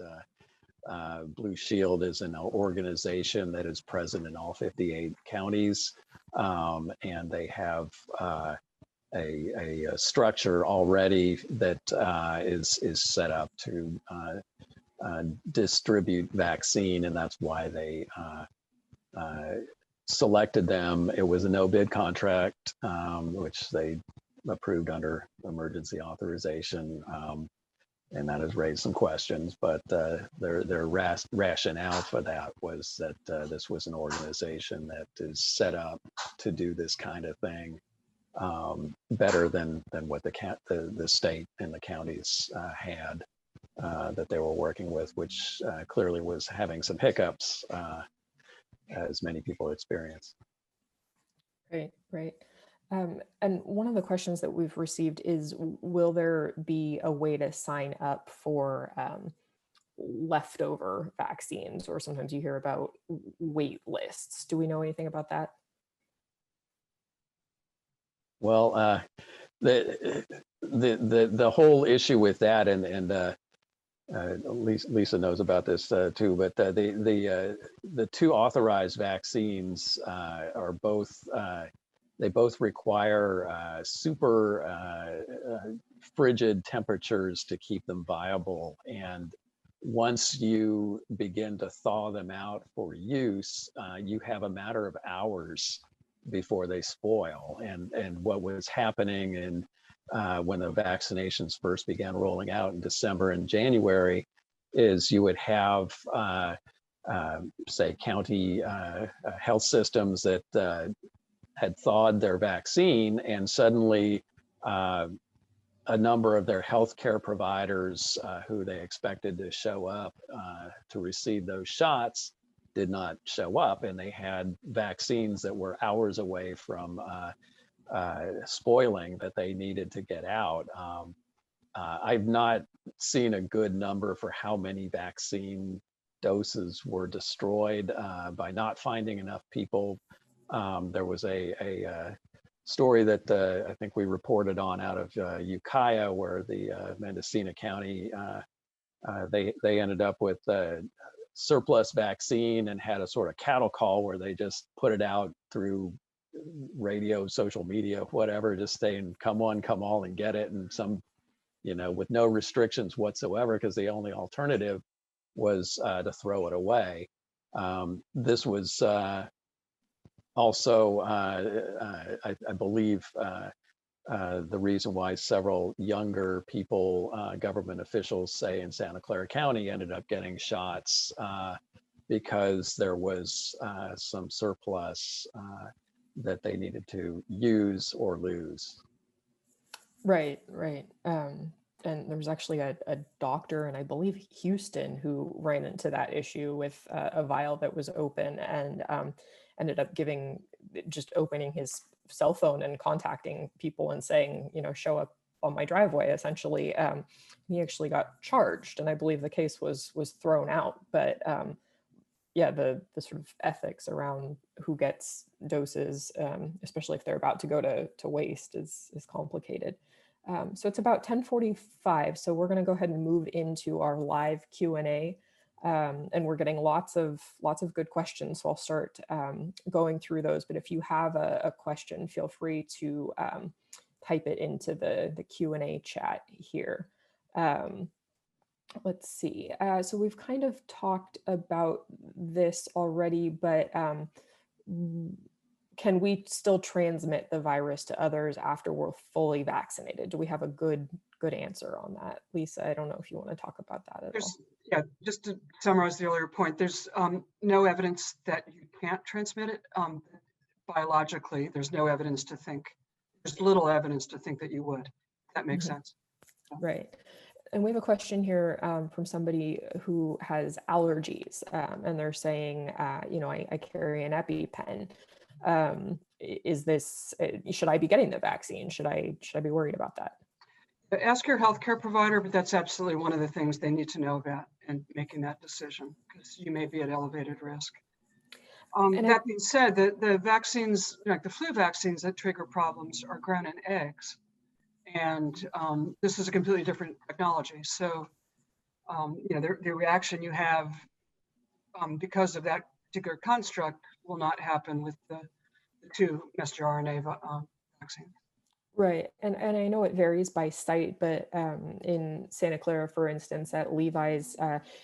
Blue Shield is an organization that is present in all 58 counties, and they have a structure already that is set up to distribute vaccine, and that's why they selected them. It was a no bid contract, which they approved under emergency authorization, and that has raised some questions. But their rationale for that was that this was an organization that is set up to do this kind of thing better than what the state and the counties had that they were working with, which clearly was having some hiccups, as many people experience. Right. And one of the questions that we've received is, will there be a way to sign up for leftover vaccines? Or sometimes you hear about wait lists. Do we know anything about that? Well, the whole issue with that, and Lisa knows about this too, but the two authorized vaccines are both they both require super frigid temperatures to keep them viable, and once you begin to thaw them out for use, you have a matter of hours before they spoil. And what was happening in when the vaccinations first began rolling out in December and January is you would have say county health systems that had thawed their vaccine, and suddenly a number of their healthcare providers who they expected to show up to receive those shots did not show up, and they had vaccines that were hours away from spoiling that they needed to get out. I've not seen a good number for how many vaccine doses were destroyed by not finding enough people. There was a story that I think we reported on out of Ukiah, where the Mendocino County, they ended up with surplus vaccine and had a sort of cattle call where they just put it out through radio, social media, whatever, just saying, come one, come all and get it. And some, with no restrictions whatsoever, because the only alternative was to throw it away. This was also, I believe, the reason why several younger people, government officials, say in Santa Clara County, ended up getting shots because there was some surplus that they needed to use or lose. Right. And there was actually a doctor in, I believe, Houston, who ran into that issue with a vial that was open, and ended up just opening his cell phone and contacting people and saying, show up on my driveway, essentially. He actually got charged, and I believe the case was thrown out. But the sort of ethics around who gets doses, especially if they're about to go to waste, is complicated. So it's about 10:45, so we're going to go ahead and move into our live Q&A. And we're getting lots of good questions, so I'll start going through those. But if you have a question, feel free to type it into the Q&A chat here. Let's see. So we've kind of talked about this already, but can we still transmit the virus to others after we're fully vaccinated? Do we have a good answer on that? Lisa, I don't know if you want to talk about that at all. Yeah, just to summarize the earlier point, there's no evidence that you can't transmit it. Biologically, there's no evidence to think, there's little evidence to think that you would. That makes sense. Right. And we have a question here from somebody who has allergies, and they're saying, I carry an EpiPen. Is this, should I be getting the vaccine? Should I be worried about that? Ask your healthcare provider, but that's absolutely one of the things they need to know about and making that decision, because you may be at elevated risk. That being said, the vaccines, like the flu vaccines that trigger problems, are grown in eggs. And this is a completely different technology. So, the reaction you have because of that particular construct will not happen with the two messenger RNA vaccines. Right. And I know it varies by site, but in Santa Clara, for instance, at Levi's,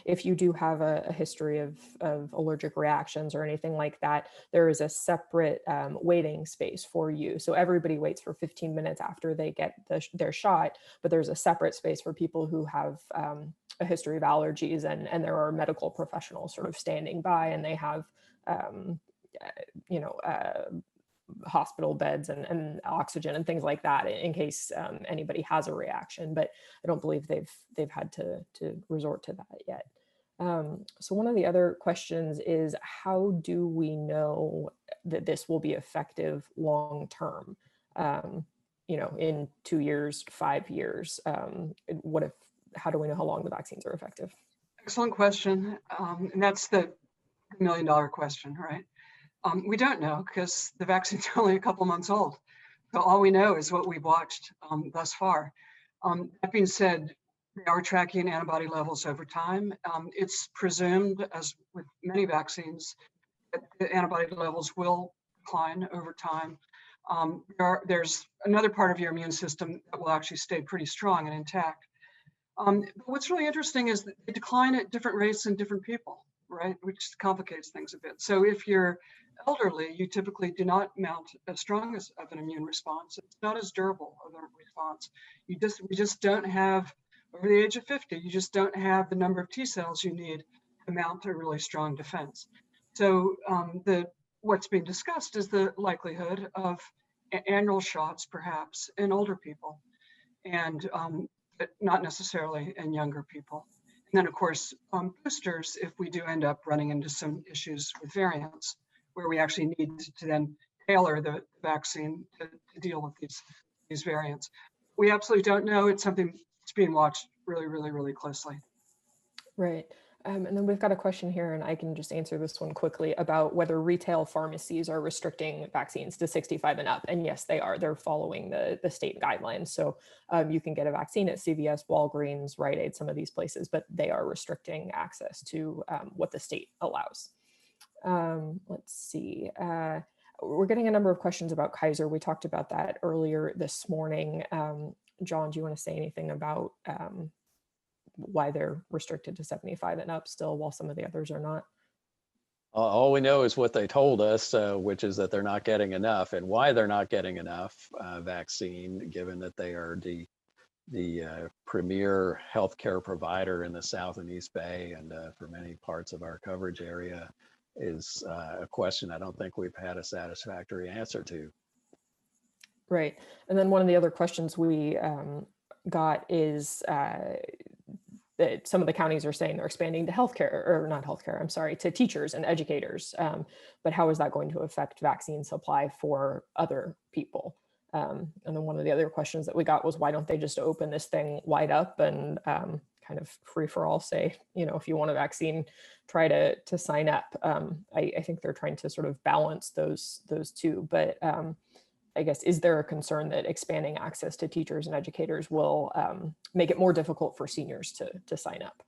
if you do have a history of allergic reactions or anything like that, there is a separate waiting space for you. So everybody waits for 15 minutes after they get their shot, but there's a separate space for people who have a history of allergies, and there are medical professionals sort of standing by, and they have, hospital beds and oxygen and things like that in case anybody has a reaction, but I don't believe they've had to resort to that yet. So one of the other questions is, how do we know that this will be effective long term? In 2 years, 5 years, how do we know how long the vaccines are effective? Excellent question. And that's the $1 million question, right? We don't know, because the vaccine's only a couple months old. So all we know is what we've watched thus far. That being said, we are tracking antibody levels over time. It's presumed, as with many vaccines, that the antibody levels will decline over time. There's another part of your immune system that will actually stay pretty strong and intact. But what's really interesting is that they decline at different rates in different people, right? Which complicates things a bit. So if you're elderly, you typically do not mount as strong of an immune response. It's not as durable of a response. We just don't have, over the age of 50, you just don't have the number of T cells you need to mount a really strong defense. So what's being discussed is the likelihood of annual shots, perhaps, in older people, and but not necessarily in younger people. And then, of course, boosters, if we do end up running into some issues with variants, where we actually need to then tailor the vaccine to deal with these variants. We absolutely don't know. It's something that's being watched really, really, really closely. Right. And then we've got a question here, and I can just answer this one quickly, about whether retail pharmacies are restricting vaccines to 65 and up. And yes, they are. They're following the state guidelines. So you can get a vaccine at CVS, Walgreens, Rite Aid, some of these places, but they are restricting access to what the state allows. Let's see. We're getting a number of questions about Kaiser. We talked about that earlier this morning. John, do you want to say anything about why they're restricted to 75 and up still, while some of the others are not? All we know is what they told us, which is that they're not getting enough, and why they're not getting enough vaccine, given that they are the premier healthcare provider in the South and East Bay, and for many parts of our coverage area, is a question I don't think we've had a satisfactory answer to. Right. And then one of the other questions we got is that some of the counties are saying they're expanding to to teachers and educators. But how is that going to affect vaccine supply for other people? And then one of the other questions that we got was, why don't they just open this thing wide up and kind of free for all, say, if you want a vaccine, try to sign up. I think they're trying to sort of balance those two. But I guess, is there a concern that expanding access to teachers and educators will make it more difficult for seniors to sign up?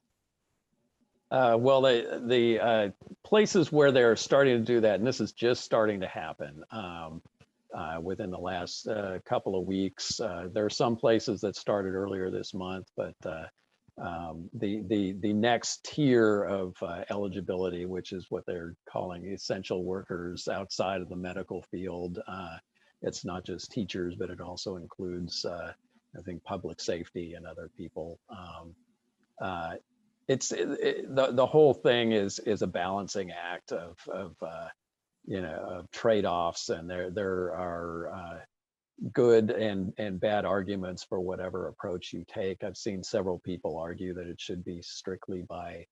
Well, the places where they're starting to do that, and this is just starting to happen within the last couple of weeks. There are some places that started earlier this month, but the next tier of eligibility, which is what they're calling essential workers outside of the medical field. It's not just teachers, but it also includes, I think, public safety and other people. The whole thing is a balancing act of trade-offs, and there are good and bad arguments for whatever approach you take. I've seen several people argue that it should be strictly by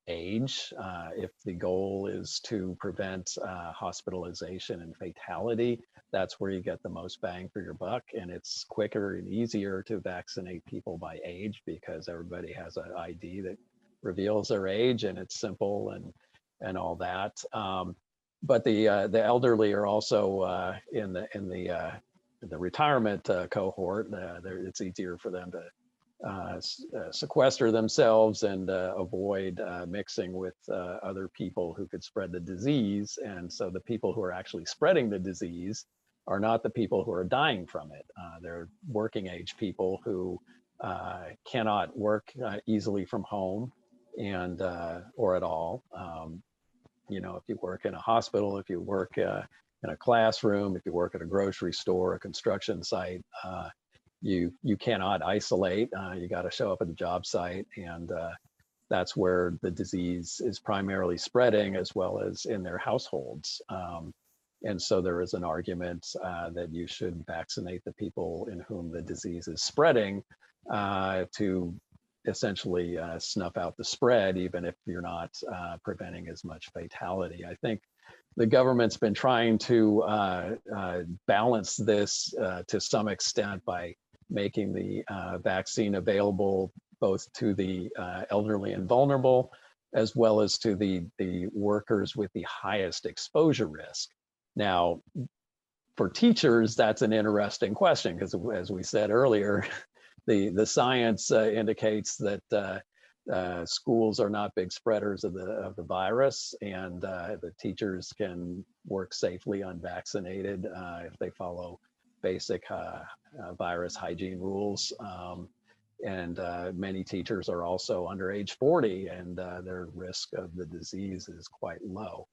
age. If the goal is to prevent hospitalization and fatality, that's where you get the most bang for your buck. And it's quicker and easier to vaccinate people by age because everybody has an ID that reveals their age, and it's simple and all that. But the elderly are also in the retirement cohort. It's easier for them to sequester themselves and avoid mixing with other people who could spread the disease. And so the people who are actually spreading the disease are not the people who are dying from it. They're working age people who cannot work easily from home and or at all. If you work in a hospital, if you work in a classroom, if you work at a grocery store, a construction site, you cannot isolate. You got to show up at the job site, and that's where the disease is primarily spreading, as well as in their households. And so there is an argument that you should vaccinate the people in whom the disease is spreading to essentially snuff out the spread, even if you're not preventing as much fatality. I think the government's been trying to balance this to some extent by making the vaccine available both to the elderly and vulnerable, as well as to the workers with the highest exposure risk. Now, for teachers, that's an interesting question because, as we said earlier, the science indicates that schools are not big spreaders of the virus, and the teachers can work safely unvaccinated if they follow basic virus hygiene rules. And many teachers are also under age 40, and their risk of the disease is quite low.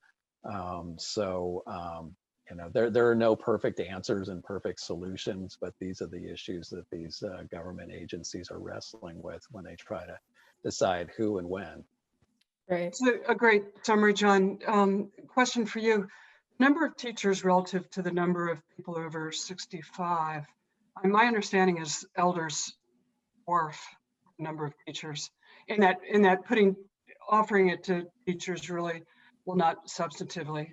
There are no perfect answers and perfect solutions, but these are the issues that these government agencies are wrestling with when they try to decide who and when. Right. It's a great summary, John. Question for you. Number of teachers relative to the number of people over 65. My understanding is elders dwarf the number of teachers, in that offering it to teachers really will not substantively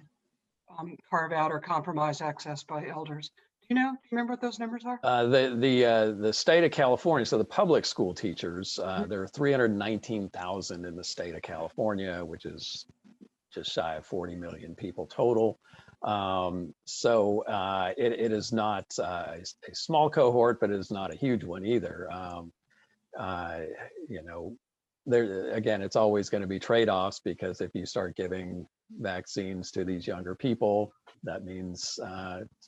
carve out or compromise access by elders. Do you remember what those numbers are? The state of California, so the public school teachers, there are 319,000 in the state of California, which is just shy of 40 million people total. It is not a small cohort, but it is not a huge one either. Again, it's always going to be trade-offs, because if you start giving vaccines to these younger people, that means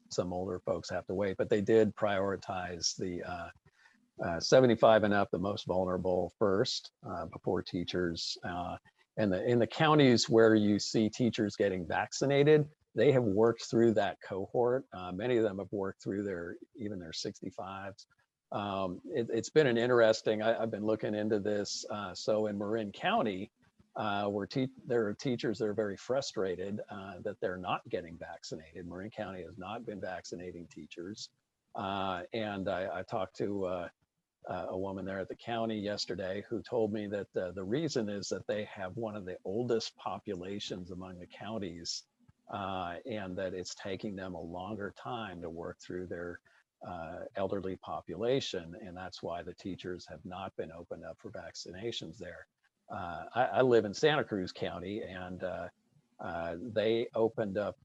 some older folks have to wait. But they did prioritize the 75 and up, the most vulnerable, first before teachers. And in the counties where you see teachers getting vaccinated, they have worked through that cohort. Many of them have worked through even their 65s. It's been an interesting, I've been looking into this. So in Marin County, where there are teachers that are very frustrated that they're not getting vaccinated. Marin County has not been vaccinating teachers. And I talked to a woman there at the county yesterday who told me that the reason is that they have one of the oldest populations among the counties, and that it's taking them a longer time to work through their elderly population, and that's why the teachers have not been opened up for vaccinations there. I live in Santa Cruz County, and They opened up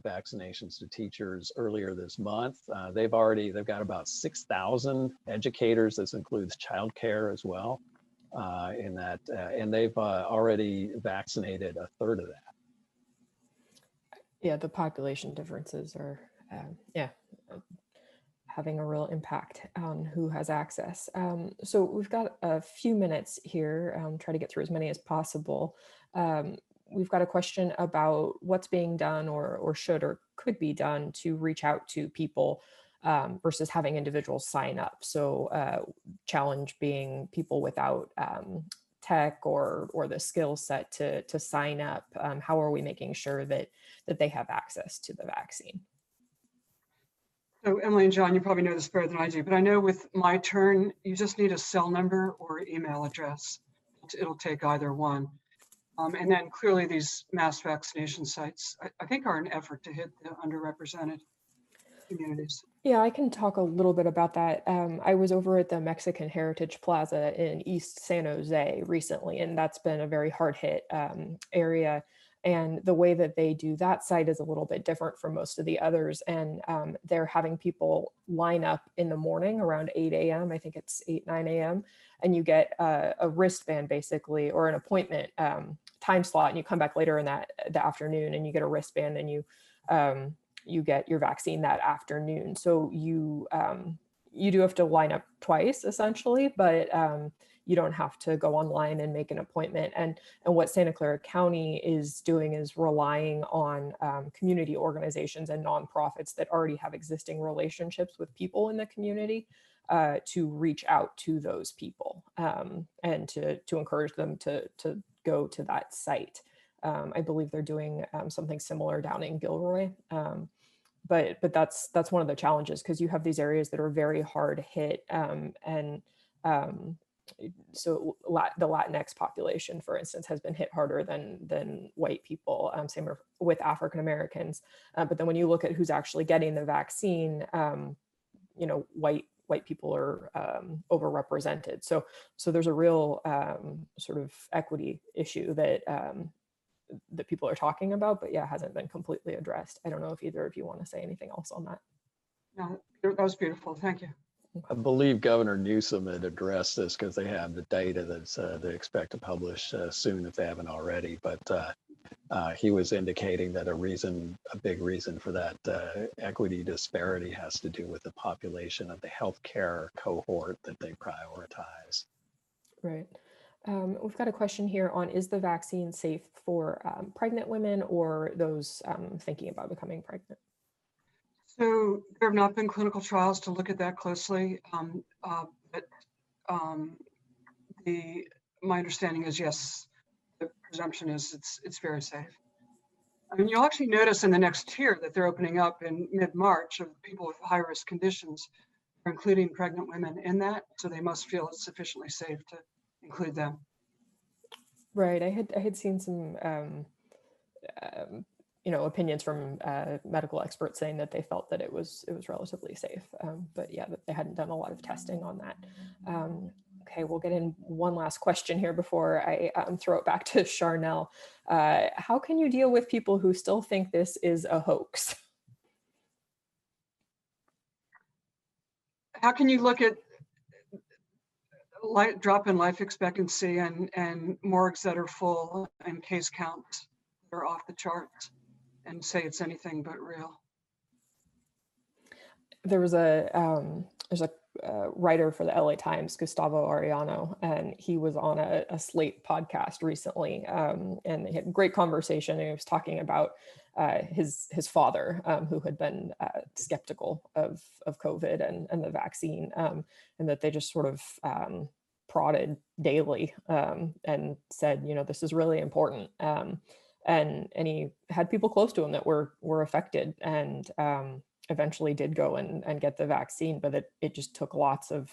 vaccinations to teachers earlier this month. They've got about 6,000 educators. This includes childcare as well. In that, and they've already vaccinated a third of that. Yeah, the population differences are, having a real impact on who has access. So we've got a few minutes here, try to get through as many as possible. We've got a question about what's being done or should or could be done to reach out to people versus having individuals sign up. So challenge being people without tech or the skill set to sign up. How are we making sure that they have access to the vaccine? So Emily and John, you probably know this better than I do, but I know with My Turn, you just need a cell number or email address. It'll take either one. And then clearly these mass vaccination sites, I think, are an effort to hit the underrepresented communities. Yeah, I can talk a little bit about that. I was over at the Mexican Heritage Plaza in East San Jose recently, and that's been a very hard hit area. And the way that they do that site is a little bit different from most of the others. And they're having people line up in the morning around 8 a.m. I think it's 9 a.m. And you get a wristband basically, or an appointment time slot, and you come back later in the afternoon and you get a wristband and you get your vaccine that afternoon. So you do have to line up twice essentially, but you don't have to go online and make an appointment. And what Santa Clara County is doing is relying on community organizations and nonprofits that already have existing relationships with people in the community to reach out to those people and to encourage them to go to that site. I believe they're doing something similar down in Gilroy. But that's one of the challenges, because you have these areas that are very hard hit. So the Latinx population, for instance, has been hit harder than white people, same with African Americans. But then when you look at who's actually getting the vaccine, white people are overrepresented. So there's a real sort of equity issue that people are talking about, but hasn't been completely addressed. I don't know if either of you want to say anything else on that. No, that was beautiful. Thank you. I believe Governor Newsom had addressed this because they have the data that's they expect to publish soon if they haven't already. But he was indicating that a big reason for that equity disparity has to do with the population of the healthcare cohort that they prioritize. Right. We've got a question here on, is the vaccine safe for pregnant women or those thinking about becoming pregnant? So there have not been clinical trials to look at that closely, but my understanding is yes, the presumption is it's very safe. I mean, you'll actually notice in the next tier that they're opening up in mid-March of people with high-risk conditions, including pregnant women in that, so they must feel it's sufficiently safe to include them. Right. I had seen some opinions from medical experts saying that they felt that it was relatively safe, but that they hadn't done a lot of testing on that. Okay, we'll get in one last question here before I throw it back to Charnel. How can you deal with people who still think this is a hoax? How can you look at drop in life expectancy and morgues that are full and case counts that are off the charts and say it's anything but real? There's a writer for the LA Times, Gustavo Arellano, and he was on a Slate podcast recently, and they had a great conversation. And he was talking about his father, who had been skeptical of COVID and the vaccine, and that they just sort of prodded daily and said, this is really important. And he had people close to him that were affected and eventually did go and get the vaccine, but it just took lots of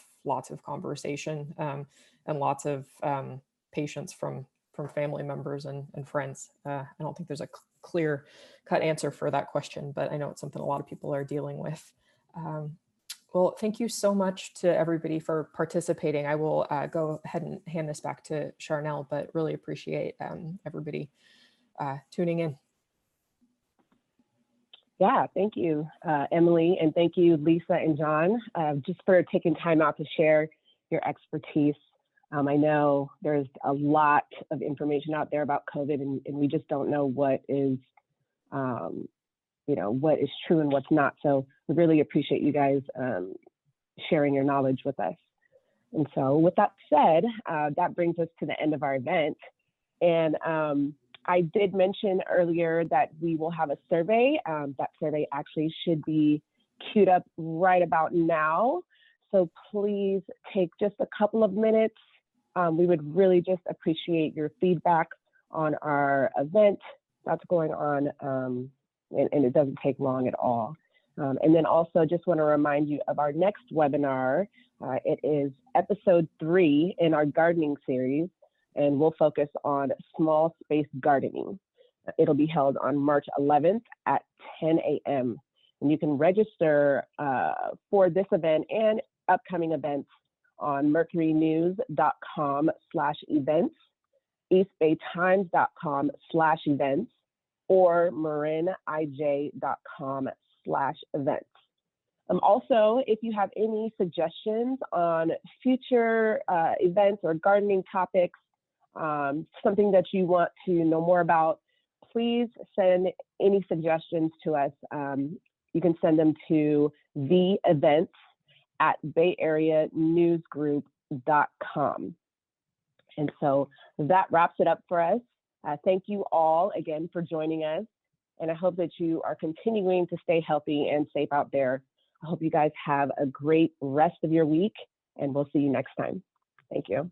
conversation and lots of patience from family members and friends. I don't think there's a clear cut answer for that question, but I know it's something a lot of people are dealing with. Well, thank you so much to everybody for participating. I will go ahead and hand this back to Charnel, but really appreciate everybody tuning in. Yeah, thank you, Emily, and thank you, Lisa and John, just for taking time out to share your expertise. I know there's a lot of information out there about COVID, and we just don't know what is, what is true and what's not. So we really appreciate you guys sharing your knowledge with us. And so with that said, that brings us to the end of our event. And I did mention earlier that we will have a survey. That survey actually should be queued up right about now. So please take just a couple of minutes. We would really just appreciate your feedback on our event that's going on, and it doesn't take long at all. And then also just want to remind you of our next webinar. It is episode 3 in our gardening series, and we'll focus on small space gardening. It'll be held on March 11th at 10 a.m. And you can register for this event and upcoming events on mercurynews.com/events, eastbaytimes.com/events, or marinij.com/events. Also, if you have any suggestions on future events or gardening topics, something that you want to know more about, please send any suggestions to us. You can send them to theevents@bayareanewsgroup.com. And so that wraps it up for us. Thank you all again for joining us. And I hope that you are continuing to stay healthy and safe out there. I hope you guys have a great rest of your week, and we'll see you next time. Thank you.